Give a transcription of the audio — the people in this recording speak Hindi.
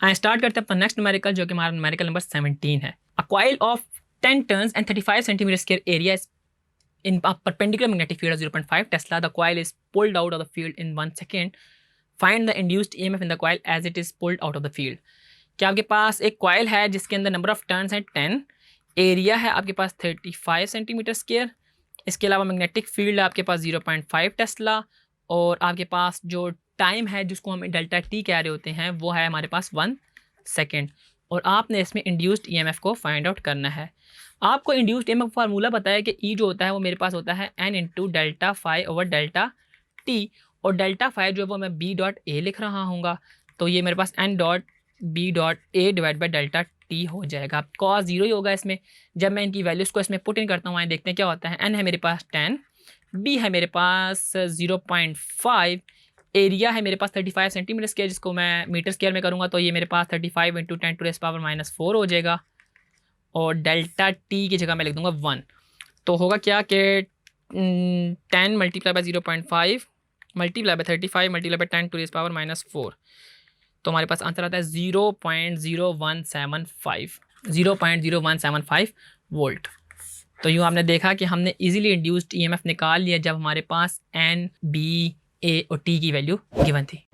स्टार्ट करते हैं अपना नेक्स्ट न्यूमेरिकल, जो कि हमारा न्यूमेरिकल नंबर 17 है। A coil of 10 turns and 35 centimetre square area is in a perpendicular magnetic field of 0.5 Tesla. The coil is pulled out of the field in 1 second. Find the induced EMF in the coil as it is pulled out of the field. क्या आपके पास एक कॉइल है जिसके अंदर नंबर ऑफ टर्न्स हैं 10, एरिया है आपके पास 35 सेंटीमीटर स्क्वायर, इसके अलावा मैग्नेटिक फील्ड है आपके पास 0.5 टेस्ला, और आपके पास जो टाइम है जिसको हम डेल्टा टी कह रहे होते हैं वो है हमारे पास 1 सेकेंड, और आपने इसमें इंड्यूस्ड ईएमएफ को फाइंड आउट करना है। आपको इंड्यूस्ड ईएमएफ फार्मूला पता है कि ई जो होता है वो मेरे पास होता है N into delta five over delta T, और डेल्टा फाइव जो है वो मैं बी डॉट ए लिख रहा हूँगा, तो ये मेरे पास N dot B dot A divide by delta T हो जाएगा। कॉस जीरो ही होगा इसमें। जब मैं इनकी वैल्यूज़ को इसमें पुट इन करता हूँ, आए देखते हैं क्या होता है। एन है मेरे पास 10, बी है मेरे पास 0.5, एरिया है मेरे पास 35 सेंटीमीटर स्क्वायर, जिसको मैं मीटर स्क्वायर में करूँगा तो ये मेरे पास 35 इंटू 10⁻⁻⁴ हो जाएगा, और डेल्टा टी की जगह मैं लिख दूँगा 1। तो होगा क्या कि 10 multiply by 0.5 multiply by 35 multiply by 10⁻⁻⁴, तो हमारे पास आंसर आता है 0.0175 वोल्ट। तो यूँ आपने देखा कि हमने इजीली इंड्यूस्ड ईएमएफ निकाल लिया जब हमारे पास एन, बी, ए और टी की वैल्यू गिवन थी।